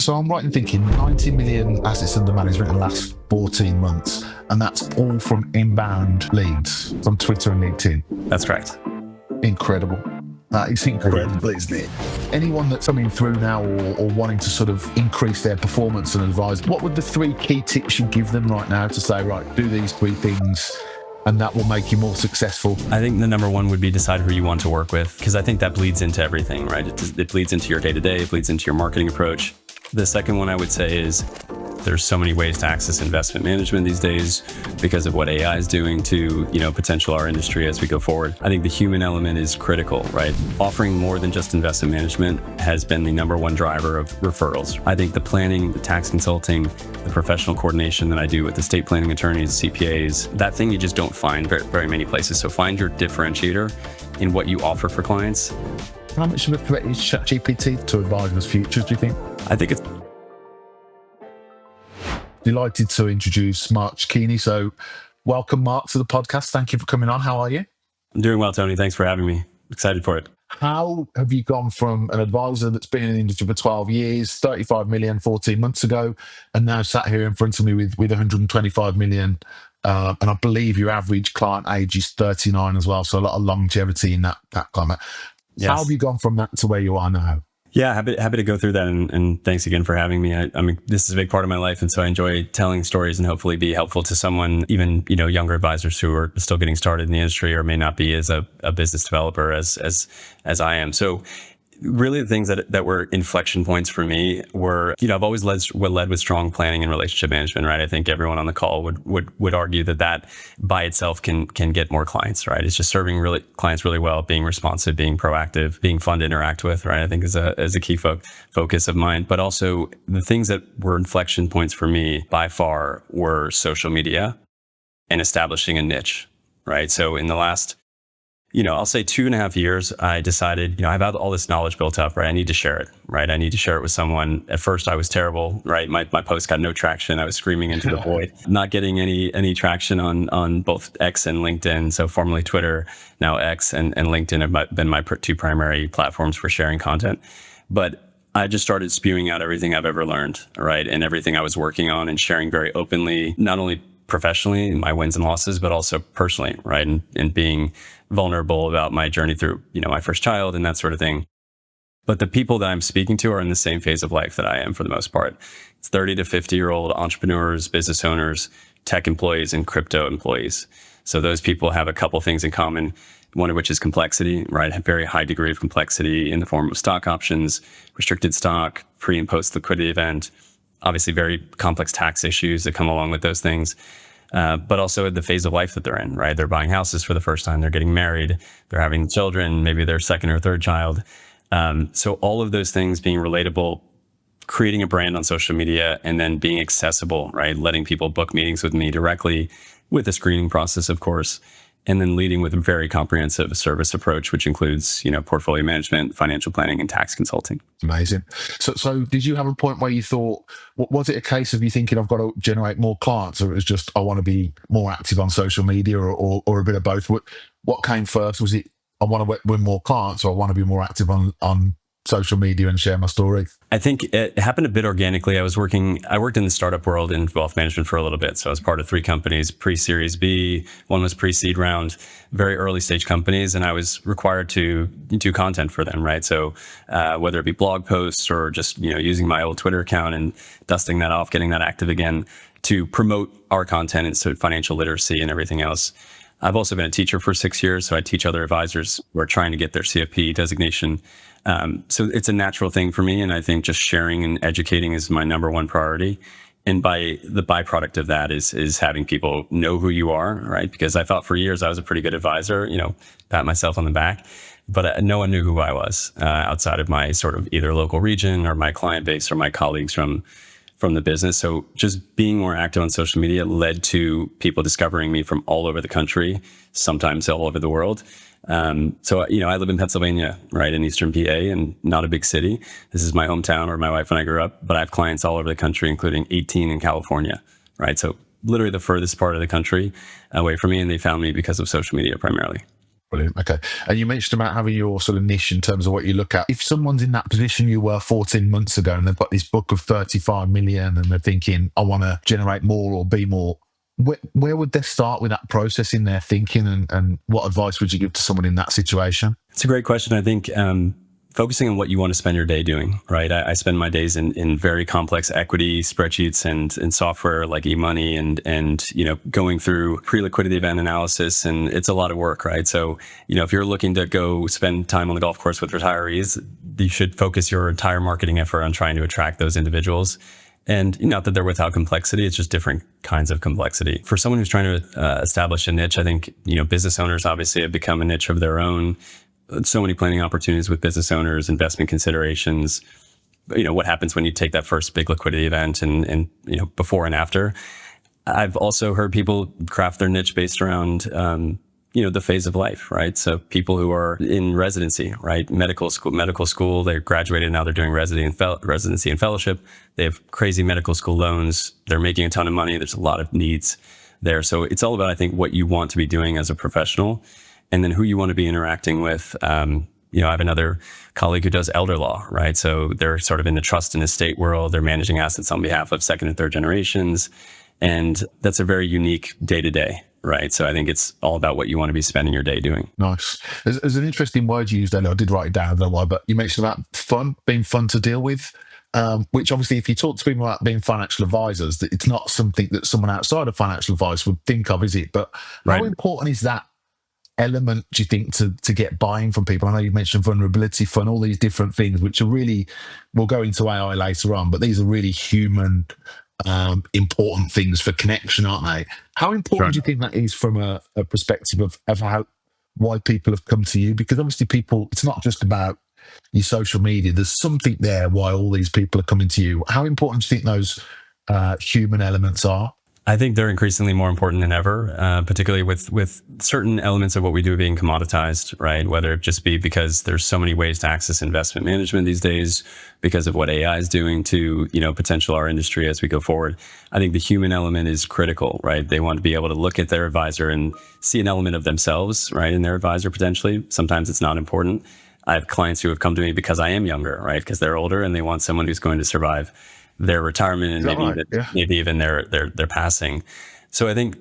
So I'm right in thinking 90 million assets under management in the last 14 months, and that's all from inbound leads from Twitter and LinkedIn. That's correct. Incredible. That is incredible, isn't it? Anyone that's coming through now or wanting to sort of increase their performance and advise, what would the 3 key tips you give them right now to say, right, do these 3 things and that will make you more successful? I think the number one would be decide who you want to work with, because I think that bleeds into everything, right? It bleeds into your day-to-day, it bleeds into your marketing approach. The second one I would say is there's so many ways to access investment management these days because of what AI is doing to, potential our industry as we go forward. I think the human element is critical, right? Offering more than just investment management has been the number one driver of referrals. I think the planning, the tax consulting, the professional coordination that I do with estate planning attorneys, CPAs, that thing you just don't find very, very many places. So find your differentiator in what you offer for clients. How much of a threat is ChatGPT to advisors' futures, do you think? I think it's delighted to introduce Mark Cecchini. So welcome, Mark, to the podcast. Thank you for coming on. How are you? I'm doing well, Tony. Thanks for having me. Excited for it. How have you gone from an advisor that's been in the industry for 12 years, 35 million 14 months ago, and now sat here in front of me with 125 million? And I believe your average client age is 39 as well. So a lot of longevity in that climate. Yes. How have you gone from that to where you are now? Yeah, happy to go through that, and thanks again for having me. I mean, this is a big part of my life, and so I enjoy telling stories and hopefully be helpful to someone, even younger advisors who are still getting started in the industry or may not be as a business developer as I am. So really the things that were inflection points for me were, I've always led with strong planning and relationship management, right? I think everyone on the call would argue that by itself can get more clients, right? It's just serving clients really well, being responsive, being proactive, being fun to interact with, right? I think is a key focus of mine. But also the things that were inflection points for me by far were social media and establishing a niche, right? So in the last I'll say 2.5 years, I decided, I've had all this knowledge built up, right? I need to share it, right? I need to share it with someone. At first I was terrible, right? My post got no traction. I was screaming into the void, not getting any traction on both X and LinkedIn. So formerly Twitter, now X and LinkedIn have been my 2 primary platforms for sharing content. But I just started spewing out everything I've ever learned, right? And everything I was working on and sharing very openly, not only professionally, my wins and losses, but also personally, right? And being vulnerable about my journey through, my first child and that sort of thing. But the people that I'm speaking to are in the same phase of life that I am for the most part. It's 30 to 50-year-old entrepreneurs, business owners, tech employees, and crypto employees. So those people have a couple things in common, one of which is complexity, right? A very high degree of complexity in the form of stock options, restricted stock, pre and post liquidity event, obviously very complex tax issues that come along with those things. But also the phase of life that they're in, right? They're buying houses for the first time, they're getting married, they're having children, maybe their second or third child. So all of those things being relatable, creating a brand on social media, and then being accessible, right? Letting people book meetings with me directly with a screening process, of course, and then leading with a very comprehensive service approach, which includes, portfolio management, financial planning, and tax consulting. Amazing. So did you have a point where you thought, was it a case of you thinking I've got to generate more clients, or it was just I want to be more active on social media, or a bit of both? What came first? Was it I want to win more clients, or I want to be more active on social media and share my story? I think it happened a bit organically. I worked in the startup world in wealth management for a little bit. So I was part of 3 companies, pre-Series B, one was pre-seed round, very early stage companies. And I was required to do content for them, right? So whether it be blog posts or just, using my old Twitter account and dusting that off, getting that active again to promote our content and so financial literacy and everything else. I've also been a teacher for 6 years. So I teach other advisors who are trying to get their CFP designation. So it's a natural thing for me. And I think just sharing and educating is my number one priority. And the byproduct of that is having people know who you are, right? Because I thought for years I was a pretty good advisor, pat myself on the back, but no one knew who I was outside of my sort of either local region or my client base or my colleagues from the business. So just being more active on social media led to people discovering me from all over the country, sometimes all over the world. So I live in Pennsylvania, right, in Eastern PA, and not a big city. This is my hometown where my wife and I grew up, but I have clients all over the country, including 18 in California, right? So literally the furthest part of the country away from me, and they found me because of social media primarily. Brilliant. Okay. And you mentioned about having your sort of niche in terms of what you look at. If someone's in that position you were 14 months ago and they've got this book of 35 million and they're thinking, I want to generate more or be more, where would they start with that process in their thinking, and what advice would you give to someone in that situation? It's a great question. I think focusing on what you want to spend your day doing, right? I spend my days in very complex equity spreadsheets and software like eMoney and going through pre-liquidity event analysis, and it's a lot of work, right? So if you're looking to go spend time on the golf course with retirees, you should focus your entire marketing effort on trying to attract those individuals. And not that they're without complexity, it's just different kinds of complexity. For someone who's trying to establish a niche, I think business owners obviously have become a niche of their own. So many planning opportunities with business owners, investment considerations. What happens when you take that first big liquidity event and before and after. I've also heard people craft their niche based around the phase of life, right? So people who are in residency, right? Medical school, they graduated, now they're doing residency and fellowship. They have crazy medical school loans. They're making a ton of money. There's a lot of needs there. So it's all about, I think, what you want to be doing as a professional, and then who you want to be interacting with. I have another colleague who does elder law, right? So they're sort of in the trust and estate world. They're managing assets on behalf of second and third generations. And that's a very unique day-to-day, right? So I think it's all about what you want to be spending your day doing. Nice. There's an interesting word you used earlier. I did write it down, I don't know why, but you mentioned about fun, being fun to deal with. Which obviously, if you talk to people about being financial advisors, it's not something that someone outside of financial advice would think of, is it? But how important is that element, do you think, to get buying from people? I know you mentioned vulnerability fun, all these different things, which are really, we'll go into AI later on, but these are really human, important things for connection, aren't they? How important do you think that is from a perspective of how, why people have come to you? Because obviously people, it's not just about your social media. There's something there why all these people are coming to you. How important do you think those human elements are? I think they're increasingly more important than ever, particularly with certain elements of what we do being commoditized, right? Whether it just be because there's so many ways to access investment management these days, because of what AI is doing to, potential our industry as we go forward. I think the human element is critical, right? They want to be able to look at their advisor and see an element of themselves, right, in their advisor potentially. Sometimes it's not important. I have clients who have come to me because I am younger, right? Because they're older and they want someone who's going to survive their retirement and maybe even their passing. So I think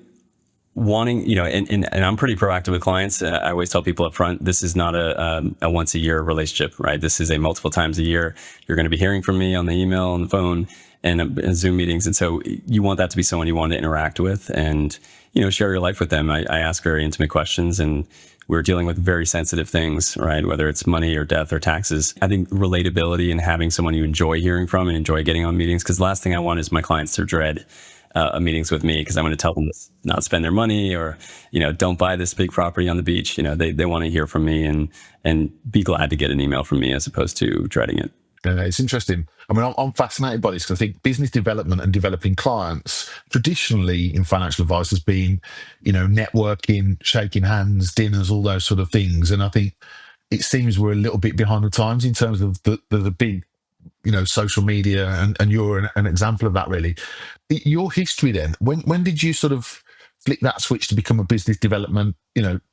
wanting, and I'm pretty proactive with clients. I always tell people up front, this is not a once a year relationship, right? This is a multiple times a year. You're going to be hearing from me on the email, on the phone, and Zoom meetings. And so you want that to be someone you want to interact with and, share your life with them. I ask very intimate questions, and we're dealing with very sensitive things, right? Whether it's money or death or taxes. I think relatability and having someone you enjoy hearing from and enjoy getting on meetings, because the last thing I want is my clients to dread meetings with me because I'm going to tell them to not spend their money or, don't buy this big property on the beach. They want to hear from me and be glad to get an email from me as opposed to dreading it. It's interesting. I mean, I'm fascinated by this because I think business development and developing clients traditionally in financial advice has been, networking, shaking hands, dinners, all those sort of things. And I think it seems we're a little bit behind the times in terms of the big, social media, and you're an example of that, really. Your history then, when did you sort of flick that switch to become a business development,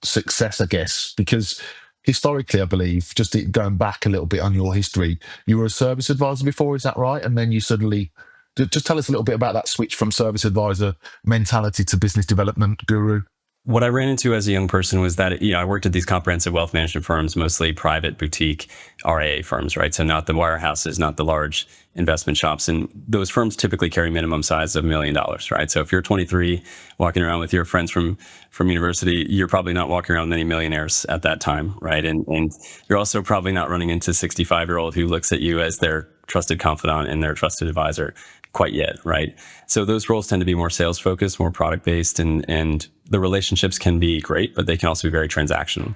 success, I guess? Because historically, I believe, just going back a little bit on your history, you were a service advisor before, is that right? And then you suddenly, just tell us a little bit about that switch from service advisor mentality to business development guru. What I ran into as a young person was that, I worked at these comprehensive wealth management firms, mostly private boutique RIA firms, right? So not the wirehouses, not the large investment shops. And those firms typically carry minimum size of $1 million, right? So if you're 23 walking around with your friends from university, you're probably not walking around with many millionaires at that time, right? And you're also probably not running into 65-year-old who looks at you as their trusted confidant and their trusted advisor quite yet, right? So those roles tend to be more sales focused, more product based, and the relationships can be great, but they can also be very transactional.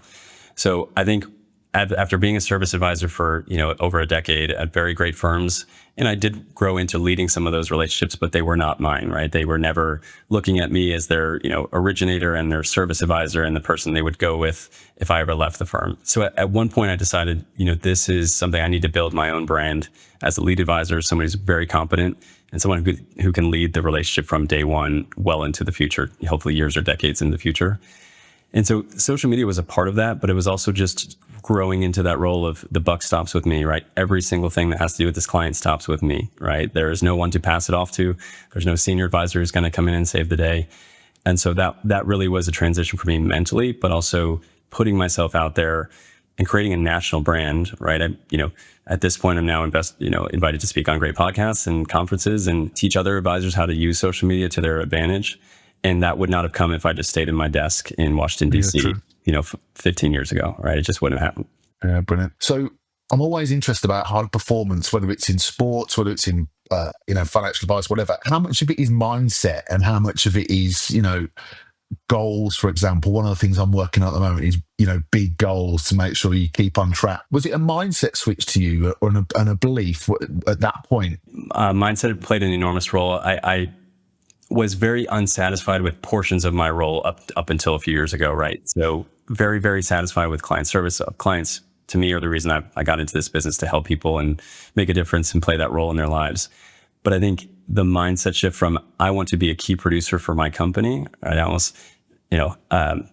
So I think after being a service advisor for, over a decade at very great firms, and I did grow into leading some of those relationships, but they were not mine, right? They were never looking at me as their, originator and their service advisor and the person they would go with if I ever left the firm. So at one point I decided, this is something I need to build my own brand as a lead advisor, somebody who's very competent and someone who can lead the relationship from day one well into the future, hopefully years or decades in the future. And so social media was a part of that, but it was also just growing into that role of the buck stops with me, right? Every single thing that has to do with this client stops with me, right? There is no one to pass it off to. There's no senior advisor who's going to come in and save the day. And so that really was a transition for me mentally, but also putting myself out there and creating a national brand, right? At this point, I'm now invited to speak on great podcasts and conferences and teach other advisors how to use social media to their advantage. And that would not have come if I just stayed in my desk in Washington, D.C., 15 years ago, right? It just wouldn't have happened. Yeah, brilliant. So I'm always interested about high performance, whether it's in sports, whether it's in, financial advice, whatever. How much of it is mindset and how much of it is, goals, for example? One of the things I'm working on at the moment is, big goals to make sure you keep on track. Was it a mindset switch to you or a belief at that point? Mindset played an enormous role. I was very unsatisfied with portions of my role up until a few years ago, right? So very, very satisfied with client service. Clients, to me, are the reason I got into this business, to help people and make a difference and play that role in their lives. But I think the mindset shift from I want to be a key producer for my company, I almost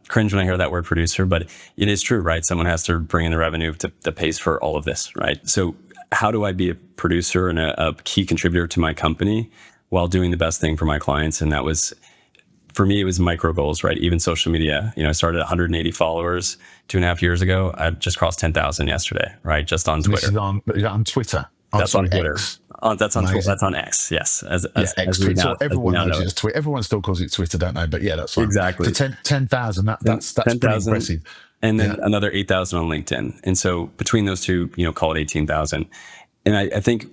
cringe when I hear that word producer, but it is true, right? Someone has to bring in the revenue that pays for all of this, right? So how do I be a producer and a key contributor to my company while doing the best thing for my clients? And that was, for me, it was micro goals, right? Even social media. I started at 180 followers 2.5 years ago. I just crossed 10,000 yesterday, right? Just on Twitter. This is on Twitter. That's on Twitter. X. That's on Twitter. That's on X. Yes, X. So everyone knows it's Twitter. Everyone still calls it Twitter, don't they? But yeah, that's fine. Exactly. So 10,000. That's 10, pretty impressive. And then another 8,000 on LinkedIn. And so between those two, call it 18,000. And I think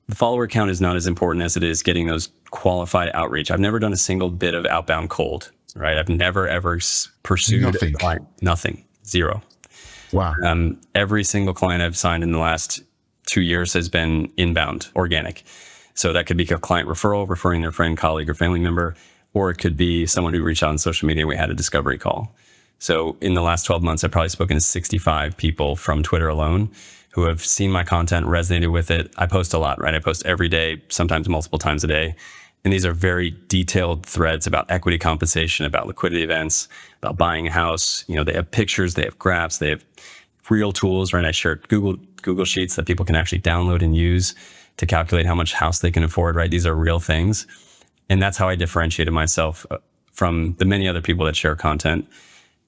the follower count is not as important as it is getting those qualified outreach. I've never done a single bit of outbound cold, right? I've never, ever pursued nothing. Nothing. Zero. Wow. Every single client I've signed in the last 2 years has been inbound, organic. So that could be a client referral, referring their friend, colleague, or family member, or it could be someone who reached out on social media and we had a discovery call. So in the last 12 months, I've probably spoken to 65 people from Twitter alone who have seen my content, resonated with it. I post a lot, right? I post every day, sometimes multiple times a day. And these are very detailed threads about equity compensation, about liquidity events, about buying a house. They have pictures, they have graphs, they have real tools, right? I share Google Sheets that people can actually download and use to calculate how much house they can afford, right? These are real things. And that's how I differentiated myself from the many other people that share content.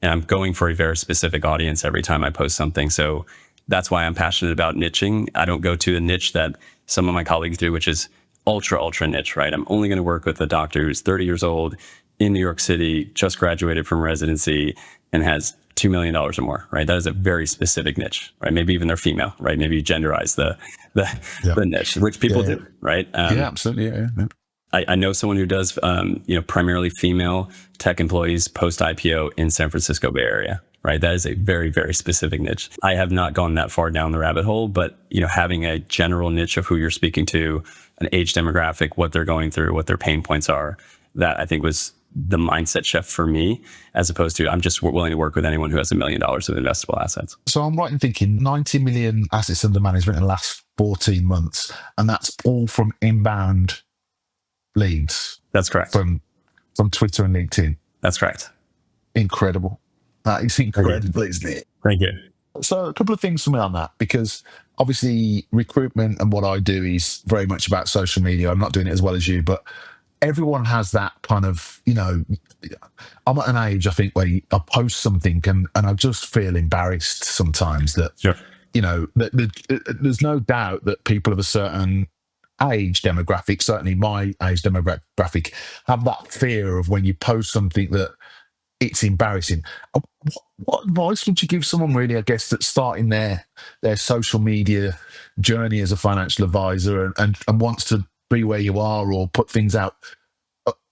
And I'm going for a very specific audience every time I post something. So that's why I'm passionate about niching. I don't go to a niche that some of my colleagues do, which is ultra niche, right? I'm only going to work with a doctor who's 30 years old in New York City, just graduated from residency and has $2 million or more, right? That is a very specific niche, right? Maybe even they're female, right? Maybe you genderize the niche, which people do, right? Absolutely. Yeah. I know someone who does, primarily female tech employees post IPO in San Francisco Bay Area, right? That is a very, very specific niche. I have not gone that far down the rabbit hole, but having a general niche of who you're speaking to, an age demographic, what they're going through, what their pain points are, that I think was the mindset shift for me, as opposed to I'm just willing to work with anyone who has $1 million of investable assets. So I'm right in thinking 90 million assets under management in the last 14 months, and that's all from inbound leads. That's correct. From Twitter and LinkedIn. That's correct. Incredible. That is incredible, isn't it? Thank you. So a couple of things for me on that, because obviously recruitment and what I do is very much about social media. I'm not doing it as well as you, but everyone has that kind of, I'm at an age, I think, where I post something and I just feel embarrassed sometimes that, sure. There's no doubt that people of a certain age demographic, certainly my age demographic, have that fear of when you post something that it's embarrassing. What advice would you give someone really, I guess, that's starting their social media journey as a financial advisor and wants to be where you are or put things out?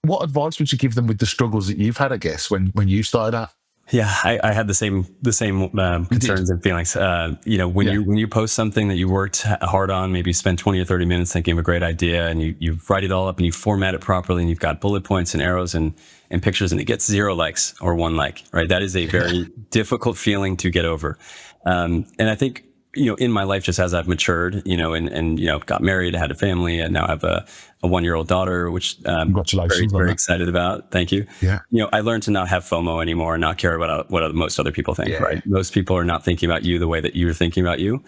What advice would you give them with the struggles that you've had, I guess, when you started out? Yeah, I had the same concerns and feelings. When you post something that you worked hard on, maybe you spend 20 or 30 minutes thinking of a great idea, and you write it all up and you format it properly, and you've got bullet points and arrows and pictures, and it gets 0 likes or 1 like, right? That is a very difficult feeling to get over. And I think in my life, just as I've matured, and got married, had a family, and now have a 1-year-old daughter, which Congratulations on very that. excited about. Thank you. Yeah. I learned to not have FOMO anymore and not care about what most other people think, Yeah. right? Most people are not thinking about you the way that you're thinking about you.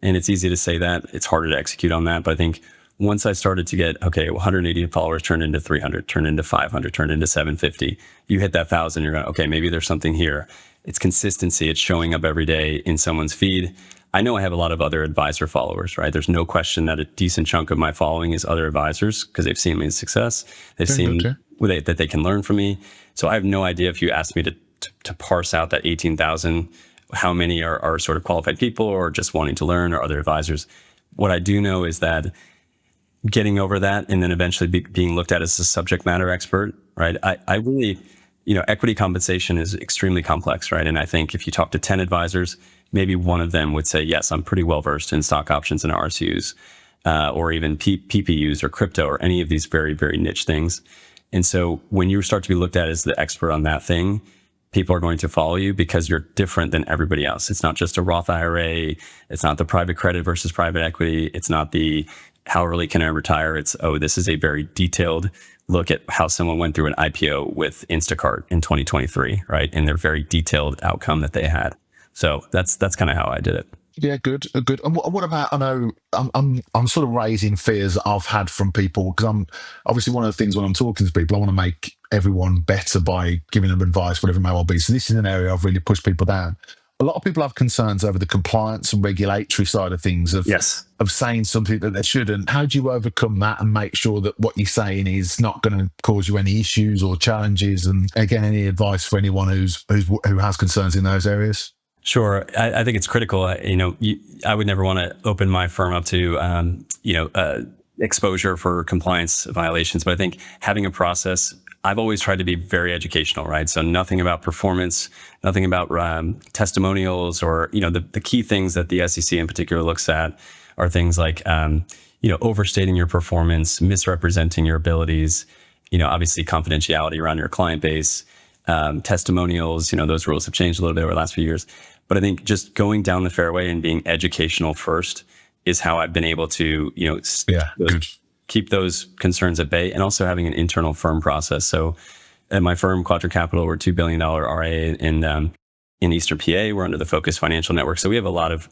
And it's easy to say that. It's harder to execute on that. But I think once I started to get, 180 followers turned into 300, turned into 500, turned into 750, you hit that 1,000, you're going, okay, maybe there's something here. It's consistency. It's showing up every day in someone's feed. I know I have a lot of other advisor followers, right? There's no question that a decent chunk of my following is other advisors because they've seen my success. They've seen that they can learn from me. So I have no idea if you asked me to parse out that 18,000, how many are sort of qualified people or just wanting to learn or other advisors. What I do know is that getting over that and then eventually being looked at as a subject matter expert, right? I really, equity compensation is extremely complex, right? And I think if you talk to 10 advisors, maybe one of them would say, yes, I'm pretty well versed in stock options and RSUs, or even PPUs or crypto or any of these very, very niche things. And so when you start to be looked at as the expert on that thing, people are going to follow you because you're different than everybody else. It's not just a Roth IRA. It's not the private credit versus private equity. It's not the how early can I retire? It's, this is a very detailed look at how someone went through an IPO with Instacart in 2023, right? And their very detailed outcome that they had. So that's kind of how I did it. Yeah, good. And what about? I know I'm sort of raising fears that I've had from people because I'm obviously one of the things when I'm talking to people, I want to make everyone better by giving them advice, whatever it may well be. So this is an area I've really pushed people down. A lot of people have concerns over the compliance and regulatory side of things of saying something that they shouldn't. How do you overcome that and make sure that what you're saying is not going to cause you any issues or challenges? And again, any advice for anyone who has concerns in those areas? Sure. I think it's critical. I would never want to open my firm up to, exposure for compliance violations. But I think having a process, I've always tried to be very educational, right? So nothing about performance, nothing about testimonials or, the key things that the SEC in particular looks at are things like, overstating your performance, misrepresenting your abilities, obviously confidentiality around your client base, testimonials, those rules have changed a little bit over the last few years. But I think just going down the fairway and being educational first is how I've been able to, keep those concerns at bay and also having an internal firm process. So at my firm, Quadrant Capital, we're a $2 billion RIA in Eastern PA. We're under the Focus Financial Network. So we have a lot of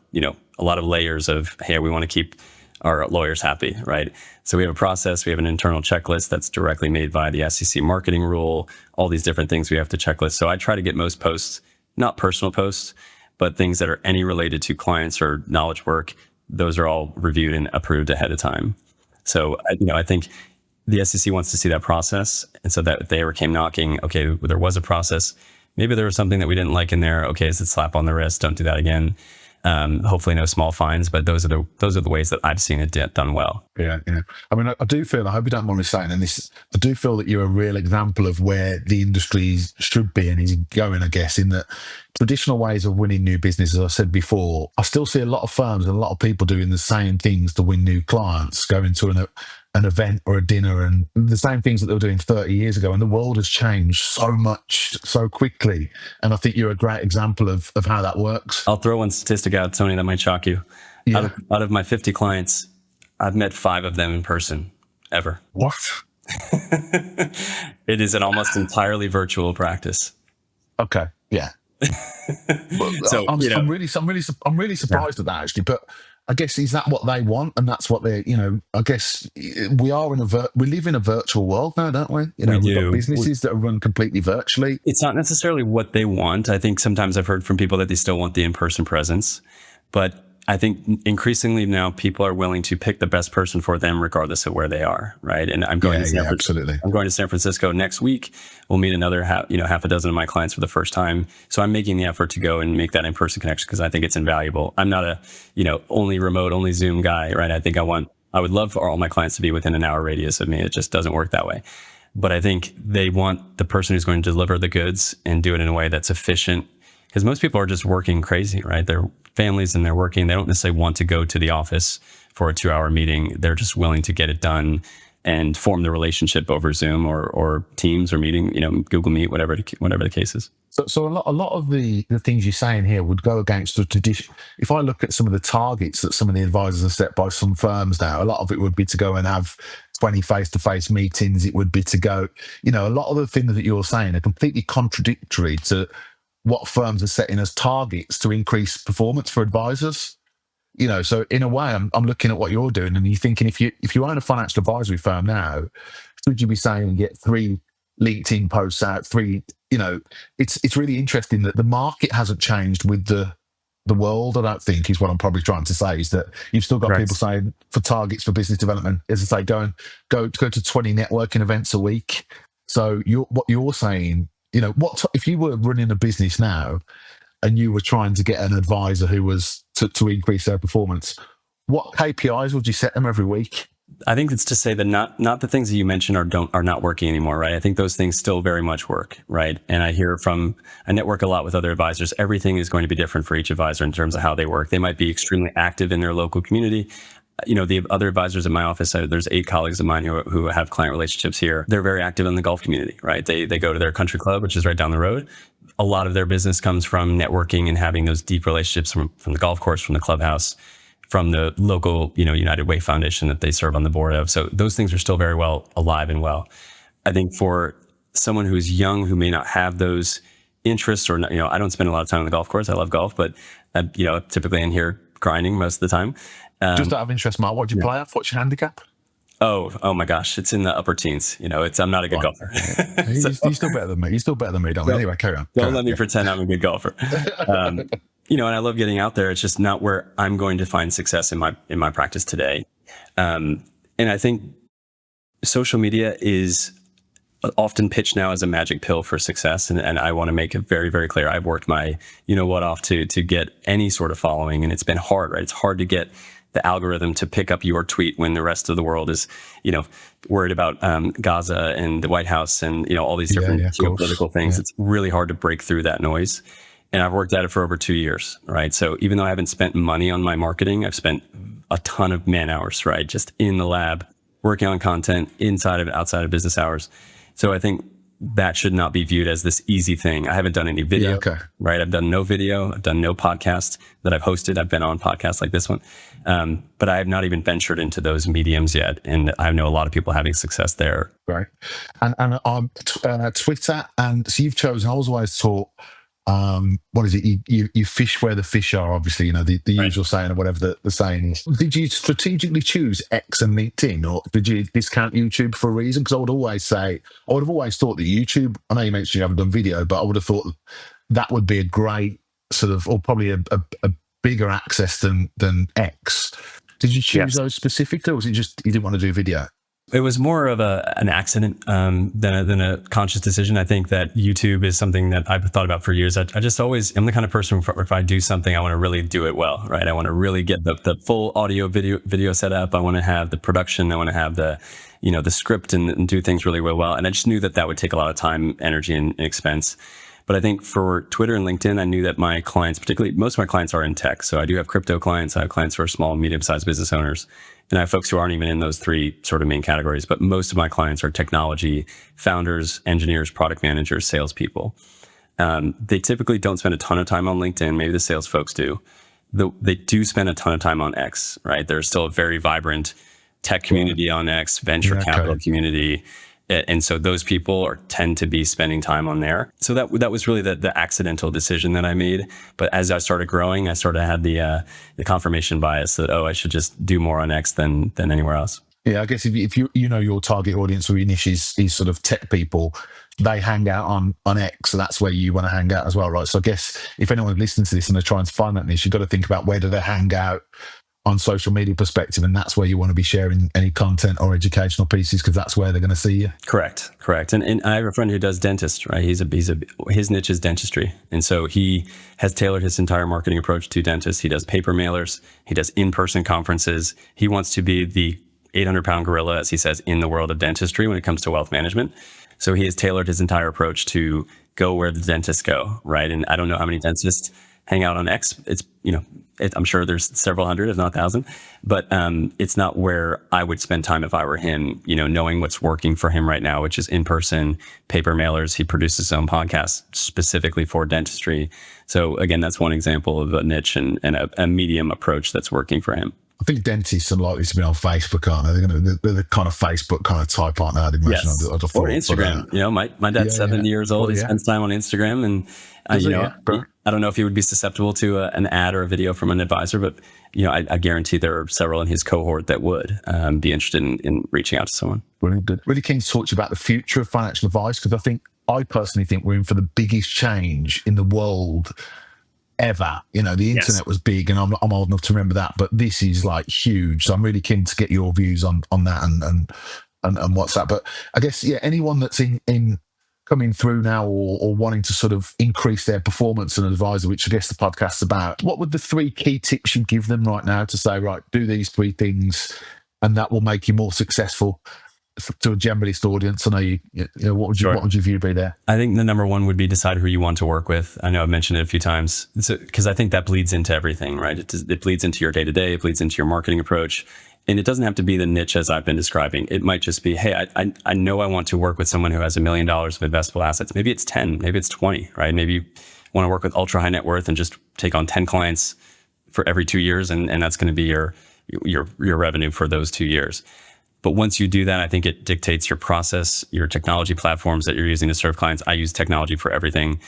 layers of, hey, we want to keep our lawyers happy, right? So we have a process, we have an internal checklist that's directly made by the SEC marketing rule, all these different things we have to checklist. So I try to get most posts, not personal posts, but things that are any related to clients or knowledge work. Those are all reviewed and approved ahead of time. So, I think the SEC wants to see that process. And so that if they ever came knocking, okay, there was a process, maybe there was something that we didn't like in there. Okay, it's a slap on the wrist. Don't do that again. Hopefully no small fines, but those are the ways that I've seen it done well. Yeah. I mean, I do feel, I hope you don't mind me saying, and I do feel that you're a real example of where the industry should be and is going, I guess, in that traditional ways of winning new business, as I said before, I still see a lot of firms and a lot of people doing the same things to win new clients, going to an event or a dinner and the same things that they were doing 30 years ago. And the world has changed so much, so quickly. And I think you're a great example of how that works. I'll throw one statistic out, Tony, that might shock you. Yeah. Out of my 50 clients, I've met 5 of them in person ever. What? It is an almost entirely virtual practice. Okay. Yeah. So I'm really surprised at that, actually. But I guess, is that what they want? And that's what they're, I guess we live in a virtual world now, don't we? We've got businesses that are run completely virtually. It's not necessarily what they want. I think sometimes I've heard from people that they still want the in-person presence, but I think increasingly now people are willing to pick the best person for them regardless of where they are, right? And I'm going to absolutely. I'm going to San Francisco next week. We'll meet another half a dozen of my clients for the first time. So I'm making the effort to go and make that in-person connection because I think it's invaluable. I'm not a, only remote, only Zoom guy, right? I think I would love for all my clients to be within an hour radius of me. It just doesn't work that way. But I think they want the person who's going to deliver the goods and do it in a way that's efficient. Because most people are just working crazy, right? They're families and they're working. They don't necessarily want to go to the office for a 2-hour meeting. They're just willing to get it done and form the relationship over Zoom or Teams or meeting, Google Meet, whatever the case is. So a lot of the things you're saying here would go against the tradition. If I look at some of the targets that some of the advisors are set by some firms now, a lot of it would be to go and have 20 face-to-face meetings. It would be to go, a lot of the things that you're saying are completely contradictory to what firms are setting as targets to increase performance for advisors. So in a way, I'm looking at what you're doing, and you're thinking, if you own a financial advisory firm now, should you be saying get 3 LinkedIn posts out, 3? It's really interesting that the market hasn't changed with the world. I don't think is what I'm probably trying to say, is that you've still got Right. people saying for targets for business development, as I say, go to 20 networking events a week. So what you're saying, if you were running a business now and you were trying to get an advisor who was to increase their performance, what KPIs would you set them every week? I think it's to say that not the things that you mentioned are not working anymore, right? I think those things still very much work, right? And I network a lot with other advisors. Everything is going to be different for each advisor in terms of how they work. They might be extremely active in their local community. The other advisors in my office, there's 8 colleagues of mine who have client relationships here. They're very active in the golf community, right? They go to their country club, which is right down the road. A lot of their business comes from networking and having those deep relationships from the golf course, from the clubhouse, from the local, United Way Foundation that they serve on the board of. So those things are still very well alive and well. I think for someone who's young, who may not have those interests, or, I don't spend a lot of time on the golf course. I love golf, but, typically in here grinding most of the time. Just out of interest, Mark, what do you play at? What's your handicap? Oh my gosh, it's in the upper teens. I'm not a good golfer. You're still better than me. You're still better than me, don't we? Anyway, carry on. Don't let me pretend I'm a good golfer. And I love getting out there. It's just not where I'm going to find success in my practice today. And I think social media is often pitched now as a magic pill for success. And I want to make it very, very clear. I've worked my, off to get any sort of following, and it's been hard, right? It's hard to get the algorithm to pick up your tweet when the rest of the world is, worried about Gaza and the White House and, all these different geopolitical things. Yeah. It's really hard to break through that noise. And I've worked at it for over 2 years, right? So even though I haven't spent money on my marketing, I've spent a ton of man hours, right? Just in the lab, working on content inside of it, outside of business hours. So I think that should not be viewed as this easy thing. I haven't done any video, right? I've done no video. I've done no podcast that I've hosted. I've been on podcasts like this one. But I have not even ventured into those mediums yet. And I know a lot of people having success there. Right. And on Twitter, and so you've chosen, I was always taught, what is it? You fish where the fish are, obviously, the right. usual saying, or whatever the saying is. Did you strategically choose X and LinkedIn, or did you discount YouTube for a reason? Because I would have always thought that YouTube, I know you mentioned you haven't done video, but I would have thought that would be a great sort of, or probably a bigger access than X. Did you choose those specifically, or was it just you didn't want to do video? It was more of an accident than a conscious decision. I think that YouTube is something that I've thought about for years. I just always am the kind of person where if I do something, I want to really do it well, right? I want to really get the full audio video set up. I want to have the production. I want to have the script and do things really well. And I just knew that would take a lot of time, energy, and expense. But I think for Twitter and LinkedIn, I knew that my clients, particularly most of my clients, are in tech. So I do have crypto clients. I have clients who are small, medium-sized business owners. And I have folks who aren't even in those 3 sort of main categories. But most of my clients are technology founders, engineers, product managers, salespeople. They typically don't spend a ton of time on LinkedIn. Maybe the sales folks do. They do spend a ton of time on X, right? There's still a very vibrant tech community on X, venture capital community. And so those people tend to be spending time on there. So that was really the accidental decision that I made. But as I started growing, I sort of had the confirmation bias that, I should just do more on X than anywhere else. Yeah, I guess if you your target audience or your niche is sort of tech people, they hang out on X, so that's where you want to hang out as well, right? So I guess if anyone listens to this and they're trying to find that niche, you've got to think about where do they hang out on social media perspective, and that's where you want to be sharing any content or educational pieces, because that's where they're going to see you. Correct. And I have a friend who does dentist, right? His niche is dentistry, and so he has tailored his entire marketing approach to dentists. He does paper mailers, he does in-person conferences. He wants to be the 800-pound gorilla, as he says, in the world of dentistry when it comes to wealth management. So he has tailored his entire approach to go where the dentists go, right? And I don't know how many dentists hang out on X. It's, I'm sure there's several hundred, if not 1,000, but it's not where I would spend time if I were him, knowing what's working for him right now, which is in person, paper mailers. He produces his own podcast specifically for dentistry. So again, that's one example of a niche and a medium approach that's working for him. I think dentists are likely to be on Facebook, aren't they? They're the kind of Facebook kind of type, aren't they? I'd imagine. Yes. I'd have Or thought, Instagram. My dad's 70 years old. He spends time on Instagram, and I don't know if he would be susceptible to an ad or a video from an advisor, but I guarantee there are several in his cohort that would be interested in reaching out to someone. Really good. Really keen to talk to you about the future of financial advice, because I personally think we're in for the biggest change in the world ever. The internet was big, and I'm old enough to remember that, but this is like huge. So I'm really keen to get your views on that and what's that. But I guess anyone that's in coming through now or wanting to sort of increase their performance and advisor, which I guess the podcast's about, what would the 3 key tips you give them right now to say, right, do these 3 things and that will make you more successful to a generalist audience? I know what would your view be there? I think the number one would be decide who you want to work with. I know I've mentioned it a few times because I think that bleeds into everything, right? It bleeds into your day-to-day, it bleeds into your marketing approach. And it doesn't have to be the niche as I've been describing. It might just be, hey, I know I want to work with someone who has $1 million of investable assets. Maybe it's 10, maybe it's 20, right? Maybe you want to work with ultra high net worth and just take on 10 clients for every 2 years. And that's going to be your revenue for those 2 years. But once you do that, I think it dictates your process, your technology platforms that you're using to serve clients. I use technology for everything.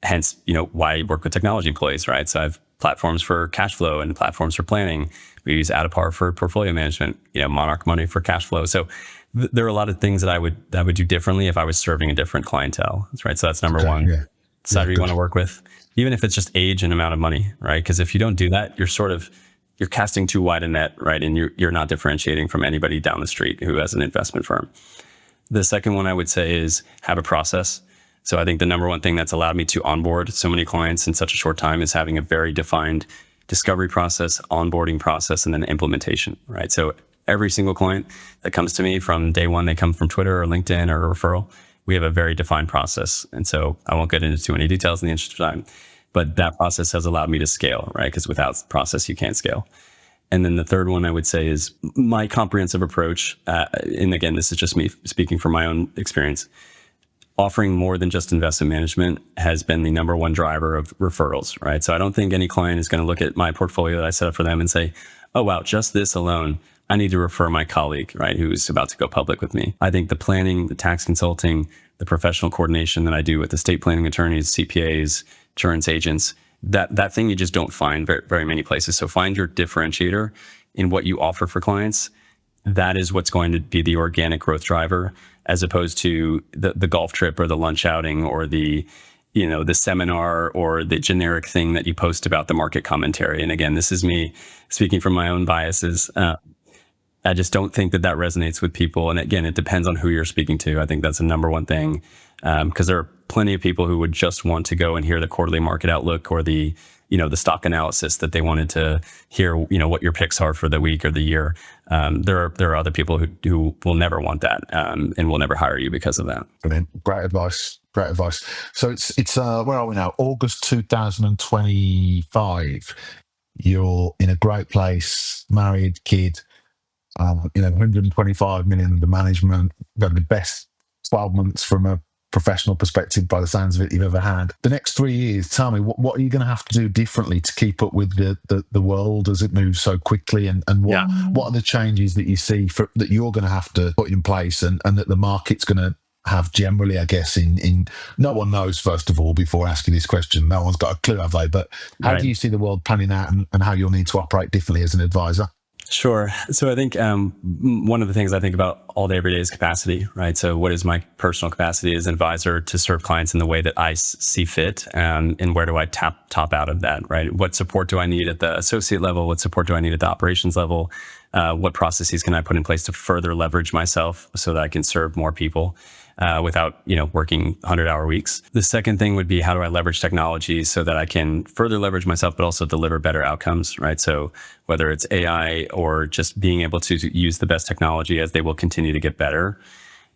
Hence, why I work with technology employees, right? So I have platforms for cash flow and platforms for planning. We use Adapar for portfolio management, Monarch Money for cash flow. So there are a lot of things that I would do differently if I was serving a different clientele. That's right. So that's number one. Yeah. Decide who you want to work with, even if it's just age and amount of money, right? Because if you don't do that, you're casting too wide a net, right? And you're not differentiating from anybody down the street who has an investment firm. The second one I would say is have a process. So I think the number one thing that's allowed me to onboard so many clients in such a short time is having a very defined discovery process, onboarding process, and then implementation, right? So every single client that comes to me from day one, they come from Twitter or LinkedIn or a referral, we have a very defined process. And so I won't get into too many details in the interest of time, but that process has allowed me to scale, right? Because without the process, you can't scale. And then the third one I would say is my comprehensive approach. And again, this is just me speaking from my own experience. Offering more than just investment management has been the number one driver of referrals, right? So I don't think any client is going to look at my portfolio that I set up for them and say, oh, wow, just this alone, I need to refer my colleague, right, who's about to go public with me. I think the planning, the tax consulting, the professional coordination that I do with estate planning attorneys, CPAs, insurance agents, that thing you just don't find very, very many places. So find your differentiator in what you offer for clients. That is what's going to be the organic growth driver, as opposed to the golf trip or the lunch outing or the seminar or the generic thing that you post about the market commentary. And again, this is me speaking from my own biases. I just don't think that resonates with people. And again, it depends on who you're speaking to. I think that's the number one thing, because there are plenty of people who would just want to go and hear the quarterly market outlook or the stock analysis that they wanted to hear, what your picks are for the week or the year. There are other people who will never want that and will never hire you because of that. Brilliant. Great advice. So it's where are we now? August 2025. You're in a great place, married, kid, 125 million under management, got the best 12 months from a professional perspective by the sounds of it you've ever had. The next 3 years, tell me, what are you going to have to do differently to keep up with the world as it moves so quickly, and what are the changes that you see that you're going to have to put in place and that the market's going to have generally, I guess, in no one knows, first of all, before asking this question, no one's got a clue, have they? But how do you see the world panning out and how you'll need to operate differently as an advisor? Sure. So I think one of the things I think about all day, every day is capacity, right? So what is my personal capacity as an advisor to serve clients in the way that I see fit? And where do I top out of that, right? What support do I need at the associate level? What support do I need at the operations level? What processes can I put in place to further leverage myself so that I can serve more people without, working 100-hour weeks? The second thing would be, how do I leverage technology so that I can further leverage myself, but also deliver better outcomes, right? So whether it's AI or just being able to use the best technology as they will continue to get better.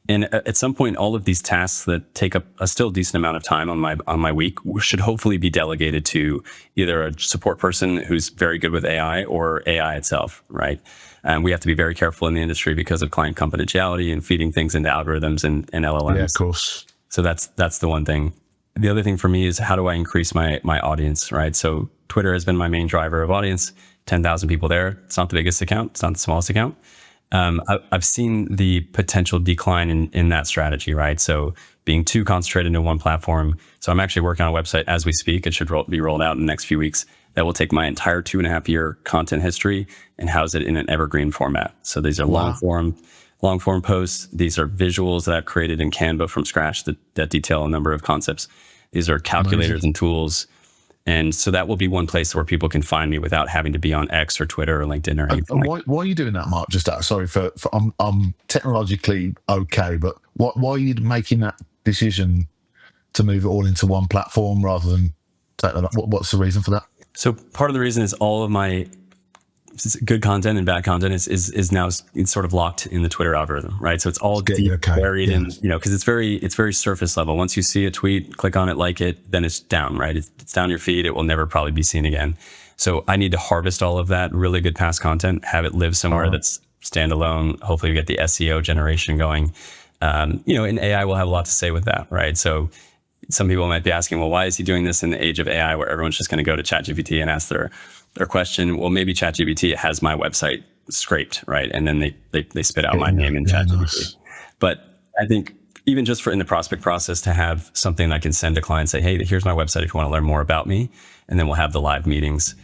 And at some point, all of these tasks that take up a still decent amount of time on my week should hopefully be delegated to either a support person who's very good with AI or AI itself, right? And we have to be very careful in the industry because of client confidentiality and feeding things into algorithms and LLMs. Yeah, of course. So that's the one thing. The other thing for me is how do I increase my audience, right? So Twitter has been my main driver of audience. 10,000 people there. It's not the biggest account. It's not the smallest account. I've seen the potential decline in that strategy, right? So being too concentrated into one platform. So I'm actually working on a website as we speak. It should be rolled out in the next few weeks. That will take my entire 2.5-year content history and house it in an evergreen format. So these are long form posts. These are visuals that I've created in Canva from scratch that detail a number of concepts. These are calculators and tools. And so that will be one place where people can find me without having to be on X or Twitter or LinkedIn or anything. Why are you doing that, Mark? Just that. Sorry for I'm technologically okay, but why are you making that decision to move it all into one platform rather than take that? What's the reason for that? So part of the reason is all of my good content and bad content is now it's sort of locked in the Twitter algorithm, right? So it's all buried in, because it's very surface level. Once you see a tweet, click on it, like it, then it's down, right? It's down your feed. It will never probably be seen again. So I need to harvest all of that really good past content, have it live somewhere that's standalone. Hopefully we get the SEO generation going. And AI will have a lot to say with that, right? So some people might be asking, well, why is he doing this in the age of AI where everyone's just going to go to ChatGPT and ask their question? Well, maybe ChatGPT has my website scraped, right? And then they spit out my name in ChatGPT. Nice. But I think even just in the prospect process to have something I can send to clients, say, hey, here's my website if you want to learn more about me. And then we'll have the live meetings.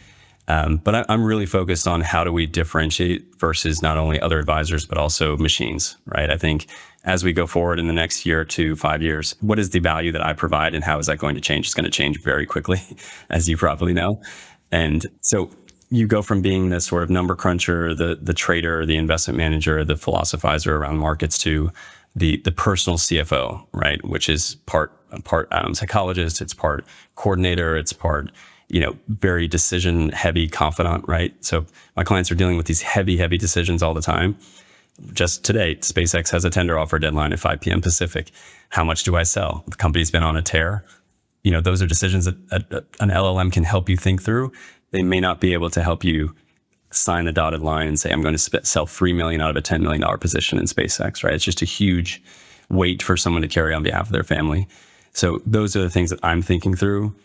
But I'm really focused on how do we differentiate versus not only other advisors, but also machines, right? I think as we go forward in the next year to 5 years, what is the value that I provide and how is that going to change? It's going to change very quickly, as you probably know. And so you go from being the sort of number cruncher, the trader, the investment manager, the philosophizer around markets to the personal CFO, right? Which is part psychologist, it's part coordinator, it's part very decision heavy confidant, right? So my clients are dealing with these heavy decisions all the time. Just today, SpaceX has a tender offer deadline at 5 p.m. Pacific. How much do I sell? The company's been on a tear. Those are decisions that an LLM can help you think through. They may not be able to help you sign the dotted line and say, I'm going to sell $3 million out of a $10 million position in SpaceX, right? It's just a huge weight for someone to carry on behalf of their family. So those are the things that I'm thinking through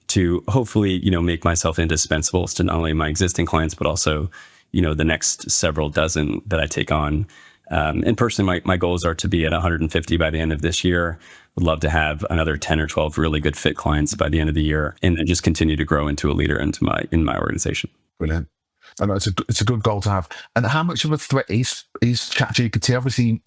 to hopefully, make myself indispensable to not only my existing clients, but also, the next several dozen that I take on. And personally, my goals are to be at 150 by the end of this year. Would love to have another 10 or 12 really good fit clients by the end of the year, and then just continue to grow into a leader in my organization. Brilliant. I know it's a good goal to have. And how much of a threat is ChatGPT? Obviously,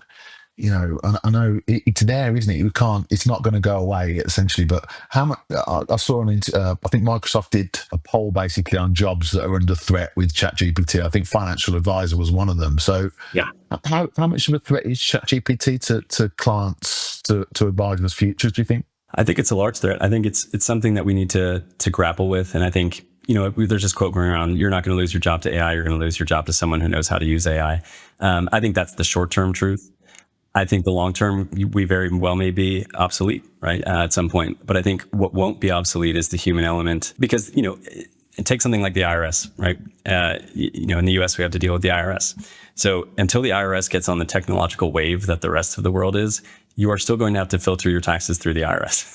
I know it's there, isn't it? It's not going to go away essentially. But how much? I saw I think Microsoft did a poll basically on jobs that are under threat with ChatGPT. I think financial advisor was one of them. So yeah, how much of a threat is ChatGPT to clients, to advisors' futures? Do you think? I think it's a large threat. I think it's something that we need to grapple with. And I think there's this quote going around: "You're not going to lose your job to AI. You're going to lose your job to someone who knows how to use AI." I think that's the short-term truth. I think the long term, we very well may be obsolete, right, at some point. But I think what won't be obsolete is the human element, because take something like the IRS, right? In the US, we have to deal with the IRS. So until the IRS gets on the technological wave that the rest of the world is, you are still going to have to filter your taxes through the IRS.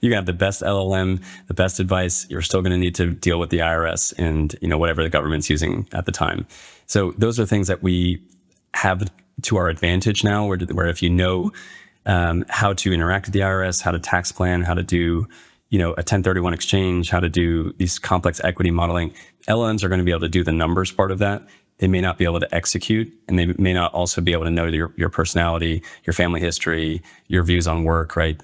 You can have the best LLM, the best advice. You're still going to need to deal with the IRS and whatever the government's using at the time. So those are things that we have to our advantage now, where if how to interact with the IRS, how to tax plan, how to do a 1031 exchange, how to do these complex equity modeling, LLMs are going to be able to do the numbers part of that. They may not be able to execute, and they may not also be able to know your personality, your family history, your views on work, right?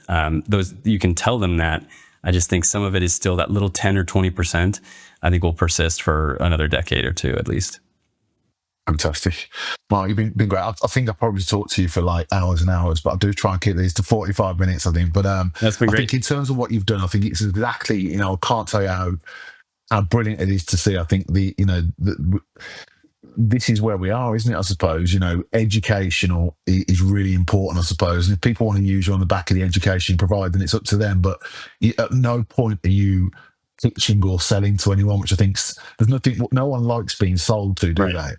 Those, you can tell them that. I just think some of it is still that little 10 or 20%, I think will persist for another decade or two at least. Fantastic. Mark, you've been great. I think I probably talked to you for like hours and hours, but I do try and keep these to 45 minutes, I think. But that's been great. I think in terms of what you've done, I think it's exactly, I can't tell you how brilliant it is to see. I think this is where we are, isn't it? I suppose, educational is really important. important, I suppose. And if people want to use you on the back of the education you provide, then it's up to them. But at no point are you pitching or selling to anyone, which I think there's nothing, no one likes being sold to, do they?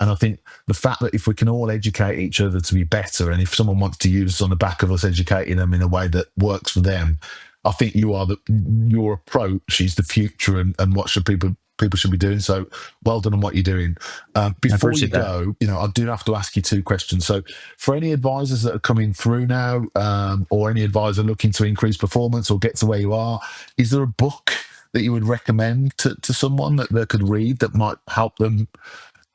And I think the fact that if we can all educate each other to be better, and if someone wants to use us on the back of us educating them in a way that works for them, I think your approach is the future and what should people should be doing. So well done on what you're doing. Before you go, I do have to ask you two questions. So for any advisors that are coming through now, or any advisor looking to increase performance or get to where you are, is there a book that you would recommend to someone that they could read that might help them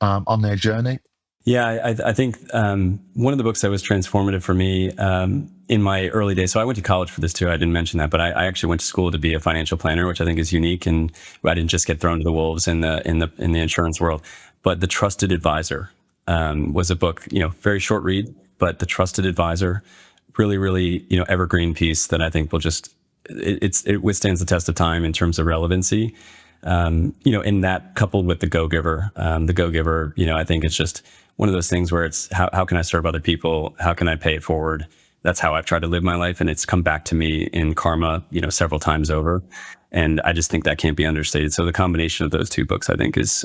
on their journey? Yeah, I think one of the books that was transformative for me in my early days. So I went to college for this too. I didn't mention that, but I actually went to school to be a financial planner, which I think is unique. And I didn't just get thrown to the wolves in the insurance world. But The Trusted Advisor was a book, very short read, but The Trusted Advisor, really, really, evergreen piece that I think will just it withstands the test of time in terms of relevancy. In that coupled with The Go-Giver, I think it's just one of those things where it's how can I serve other people? How can I pay it forward? That's how I've tried to live my life. And it's come back to me in karma, several times over. And I just think that can't be understated. So the combination of those two books, I think has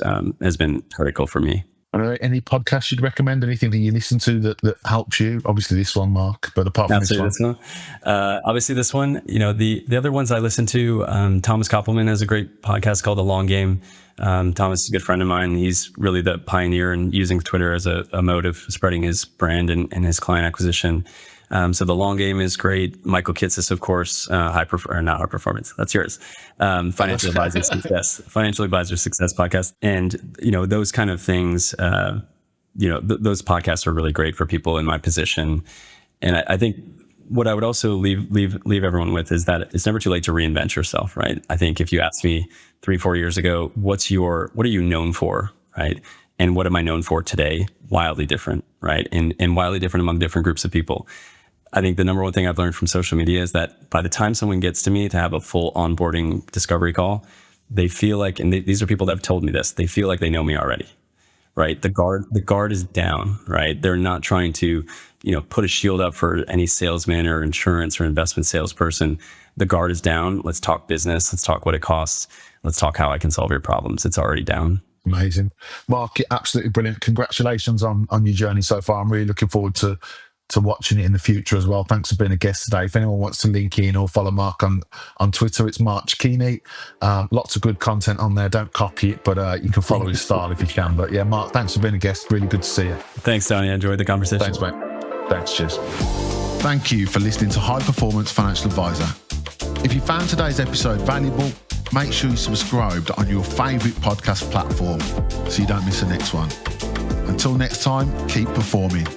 been critical for me. Are there any podcasts you'd recommend? Anything that you listen to that helps you? Obviously this one, Mark, but apart from this one. Obviously this one, the other ones I listen to, Thomas Koppelman has a great podcast called The Long Game. Thomas is a good friend of mine. He's really the pioneer in using Twitter as a mode of spreading his brand and his client acquisition. So The Long Game is great. Michael Kitces, of course, not high performance. That's yours. Financial Advisor Success podcast. And, those kind of things, those podcasts are really great for people in my position. And I think what I would also leave everyone with is that it's never too late to reinvent yourself, right? I think if you asked me 3-4 years ago, what are you known for, right? And what am I known for today? Wildly different, right? And wildly different among different groups of people. I think the number one thing I've learned from social media is that by the time someone gets to me to have a full onboarding discovery call, they feel like, and these are people that have told me this, they feel like they know me already, right? The guard is down, right? They're not trying to, put a shield up for any salesman or insurance or investment salesperson. The guard is down. Let's talk business. Let's talk what it costs. Let's talk how I can solve your problems. It's already down. Amazing. Mark, absolutely brilliant. Congratulations on your journey so far. I'm really looking forward to watching it in the future as well. Thanks for being a guest today. If anyone wants to link in or follow Mark on Twitter, it's Mark Cecchini. Lots of good content on there. Don't copy it, but you can follow his style if you can. But yeah, Mark, thanks for being a guest. Really good to see you. Thanks, Tony. I enjoyed the conversation. Thanks, mate. Thanks, cheers. Thank you for listening to High Performance Financial Advisor. If you found today's episode valuable, make sure you subscribed on your favourite podcast platform so you don't miss the next one. Until next time, keep performing.